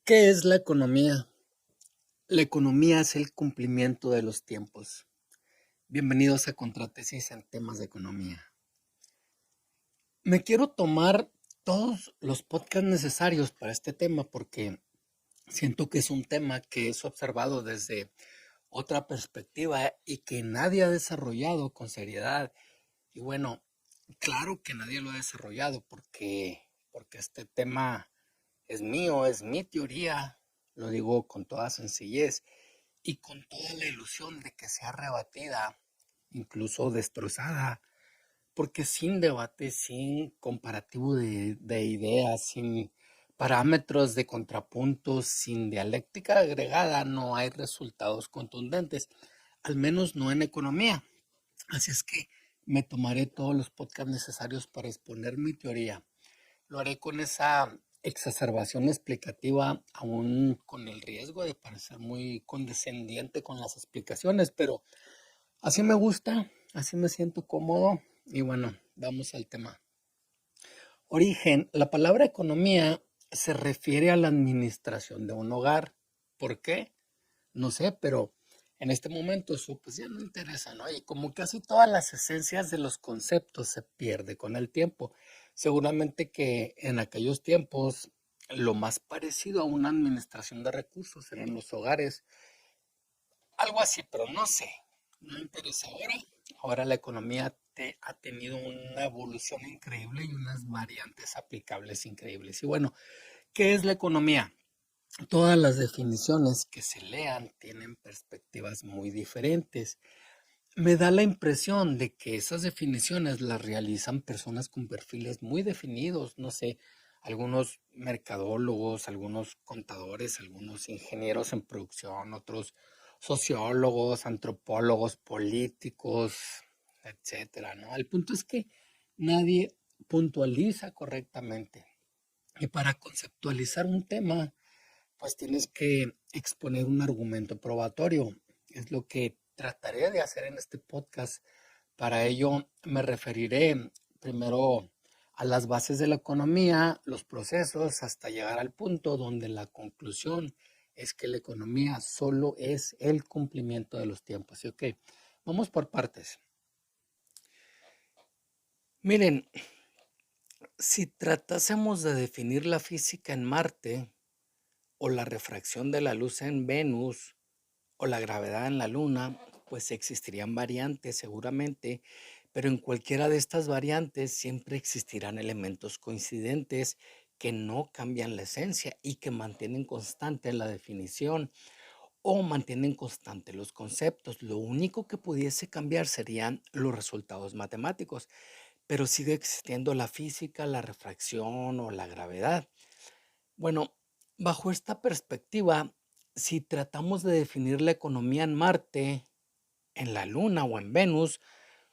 ¿Qué es la economía? La economía es el cumplimiento de los tiempos. Bienvenidos a Contratesis en temas de economía. Me quiero tomar todos los podcasts necesarios para este tema porque siento que es un tema que es observado desde otra perspectiva y que nadie ha desarrollado con seriedad. Y bueno, claro que nadie lo ha desarrollado porque este tema es mío, es mi teoría, lo digo con toda sencillez y con toda la ilusión de que sea rebatida, incluso destrozada, porque sin debate, sin comparativo de ideas, sin parámetros de contrapuntos, sin dialéctica agregada, no hay resultados contundentes, al menos no en economía. Así es que me tomaré todos los podcasts necesarios para exponer mi teoría. Lo haré con esa exacerbación explicativa, aún con el riesgo de parecer muy condescendiente con las explicaciones, pero así me gusta, así me siento cómodo y bueno, vamos al tema. Origen, la palabra economía se refiere a la administración de un hogar. ¿Por qué? No sé, pero en este momento eso pues ya no interesa, ¿no? Y como casi todas las esencias de los conceptos se pierde con el tiempo. Seguramente que en aquellos tiempos lo más parecido a una administración de recursos eran los hogares, algo así, pero no sé, no interesa ahora. Ahora la economía ha tenido una evolución increíble y unas variantes aplicables increíbles. Y bueno, ¿qué es la economía? Todas las definiciones que se lean tienen perspectivas muy diferentes. Me da la impresión de que esas definiciones las realizan personas con perfiles muy definidos, no sé, algunos mercadólogos, algunos contadores, algunos ingenieros en producción, otros sociólogos, antropólogos, políticos, etcétera, ¿no? El punto es que nadie puntualiza correctamente. Y para conceptualizar un tema, pues tienes que exponer un argumento probatorio. Es lo que trataré de hacer en este podcast. Para ello me referiré primero a las bases de la economía, los procesos, hasta llegar al punto donde la conclusión es que la economía solo es el cumplimiento de los tiempos. ¿Sí? Ok, vamos por partes. Miren, si tratásemos de definir la física en Marte o la refracción de la luz en Venus, o la gravedad en la Luna, pues existirían variantes seguramente, pero en cualquiera de estas variantes siempre existirán elementos coincidentes que no cambian la esencia y que mantienen constante la definición o mantienen constante los conceptos. Lo único que pudiese cambiar serían los resultados matemáticos, pero sigue existiendo la física, la refracción o la gravedad. Bueno, bajo esta perspectiva, si tratamos de definir la economía en Marte, en la Luna o en Venus,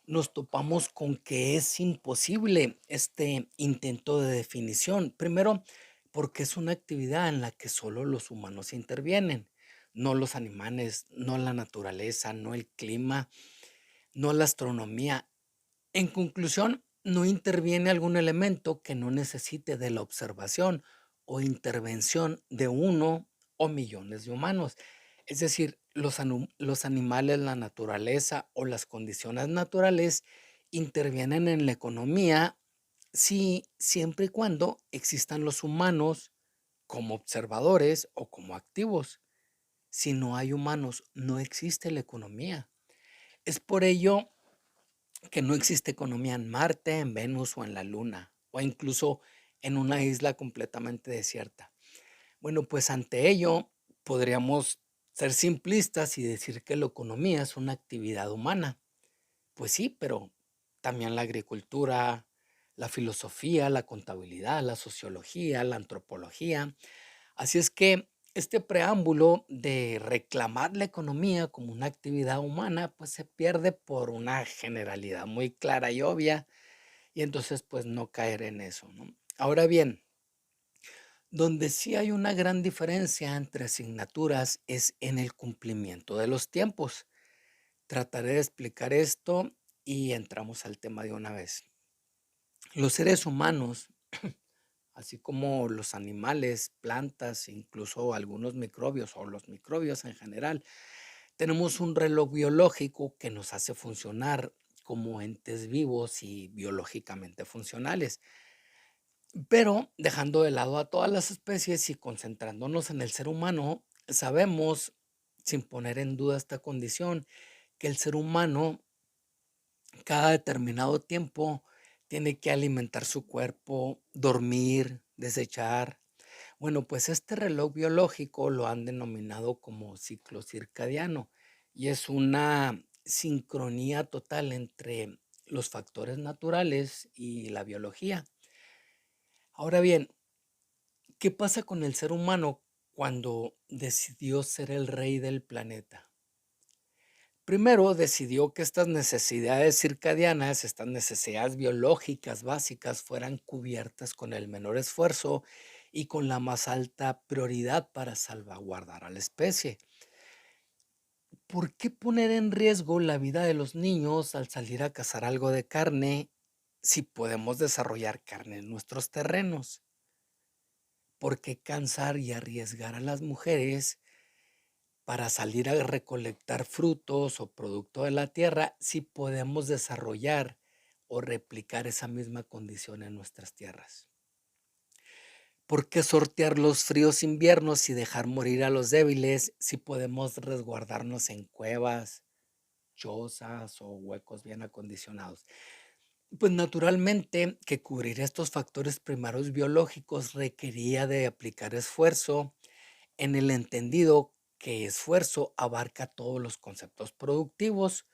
nos topamos con que es imposible este intento de definición. Primero, porque es una actividad en la que solo los humanos intervienen, no los animales, no la naturaleza, no el clima, no la astronomía. En conclusión, no interviene algún elemento que no necesite de la observación o intervención de uno o millones de humanos. Es decir, los animales, la naturaleza o las condiciones naturales intervienen en la economía siempre y cuando existan los humanos como observadores o como activos. Si no hay humanos, no existe la economía. Es por ello que no existe economía en Marte, en Venus o en la Luna, o incluso en una isla completamente desierta. Bueno, pues ante ello podríamos ser simplistas y decir que la economía es una actividad humana. Pues sí, pero también la agricultura, la filosofía, la contabilidad, la sociología, la antropología. Así es que este preámbulo de reclamar la economía como una actividad humana, pues se pierde por una generalidad muy clara y obvia, y entonces pues no caer en eso, ¿no? Ahora bien, donde sí hay una gran diferencia entre asignaturas es en el cumplimiento de los tiempos. Trataré de explicar esto y entramos al tema de una vez. Los seres humanos, así como los animales, plantas, incluso algunos microbios o los microbios en general. Tenemos un reloj biológico que nos hace funcionar como entes vivos y biológicamente funcionales. Pero dejando de lado a todas las especies y concentrándonos en el ser humano, sabemos, sin poner en duda esta condición, que el ser humano cada determinado tiempo tiene que alimentar su cuerpo, dormir, desechar. Bueno, pues este reloj biológico lo han denominado como ciclo circadiano y es una sincronía total entre los factores naturales y la biología. Ahora bien, ¿qué pasa con el ser humano cuando decidió ser el rey del planeta? Primero decidió que estas necesidades circadianas, estas necesidades biológicas básicas, fueran cubiertas con el menor esfuerzo y con la más alta prioridad para salvaguardar a la especie. ¿Por qué poner en riesgo la vida de los niños al salir a cazar algo de carne si podemos desarrollar carne en nuestros terrenos? ¿Por qué cansar y arriesgar a las mujeres para salir a recolectar frutos o producto de la tierra si podemos desarrollar o replicar esa misma condición en nuestras tierras? ¿Por qué sortear los fríos inviernos y dejar morir a los débiles si podemos resguardarnos en cuevas, chozas o huecos bien acondicionados? Pues naturalmente que cubrir estos factores primarios biológicos requería de aplicar esfuerzo en el entendido que esfuerzo abarca todos los conceptos productivos: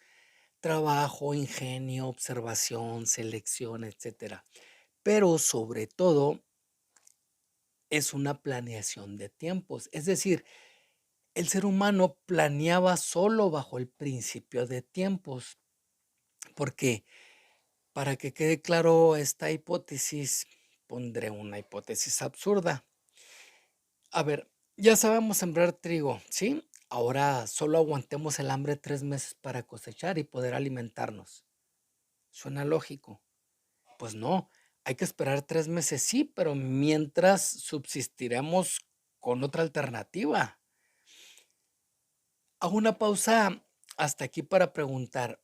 trabajo, ingenio, observación, selección, etcétera. Pero sobre todo es una planeación de tiempos. Es decir, el ser humano planeaba solo bajo el principio de tiempos, porque para que quede claro esta hipótesis, pondré una hipótesis absurda. A ver, ya sabemos sembrar trigo, ¿sí? Ahora solo aguantemos el hambre 3 meses para cosechar y poder alimentarnos. ¿Suena lógico? Pues no, hay que esperar 3 meses, sí, pero mientras subsistiremos con otra alternativa. Hago una pausa hasta aquí para preguntar,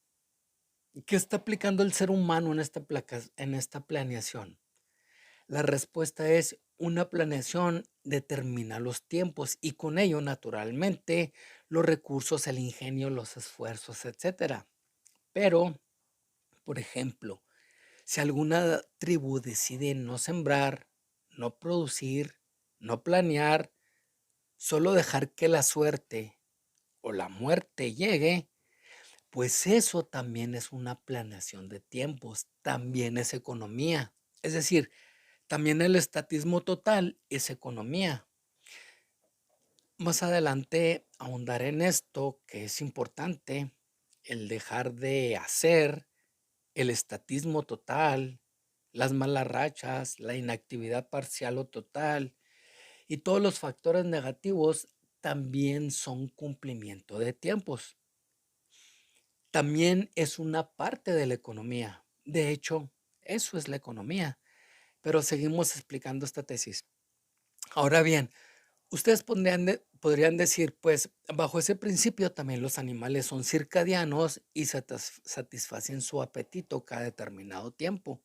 ¿qué está aplicando el ser humano en esta planeación? La respuesta es: una planeación determina los tiempos y con ello, naturalmente, los recursos, el ingenio, los esfuerzos, etcétera. Pero, por ejemplo, si alguna tribu decide no sembrar, no producir, no planear, solo dejar que la suerte o la muerte llegue, pues eso también es una planeación de tiempos, también es economía. Es decir, también el estatismo total es economía. Más adelante ahondaré en esto, que es importante: el dejar de hacer, el estatismo total, las malas rachas, la inactividad parcial o total y todos los factores negativos también son cumplimiento de tiempos. También es una parte de la economía. De hecho, eso es la economía. Pero seguimos explicando esta tesis. Ahora bien, ustedes podrían decir, pues bajo ese principio también los animales son circadianos y satisfacen su apetito cada determinado tiempo.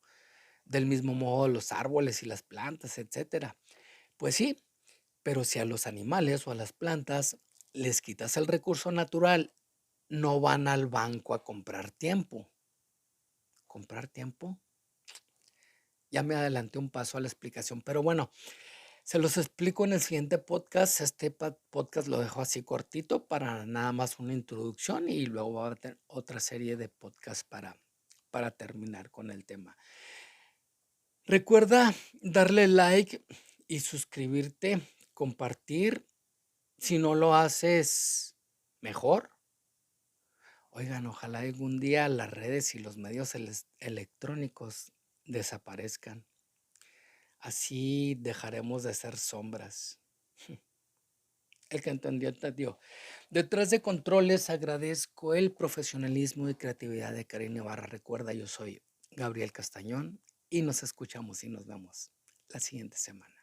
Del mismo modo los árboles y las plantas, etcétera. Pues sí, pero si a los animales o a las plantas les quitas el recurso natural, no van al banco a comprar tiempo. ¿Comprar tiempo? Ya me adelanté un paso a la explicación, pero bueno, se los explico en el siguiente podcast. Este podcast lo dejo así cortito para nada más una introducción y luego va a tener otra serie de podcasts para terminar con el tema. Recuerda darle like y suscribirte, compartir. Si no lo haces, mejor. Oigan, ojalá algún día las redes y los medios electrónicos desaparezcan. Así dejaremos de ser sombras. El que entendió, entendió. Detrás de controles agradezco el profesionalismo y creatividad de Karina Ibarra. Recuerda, yo soy Gabriel Castañón y nos escuchamos y nos vemos. la siguiente semana.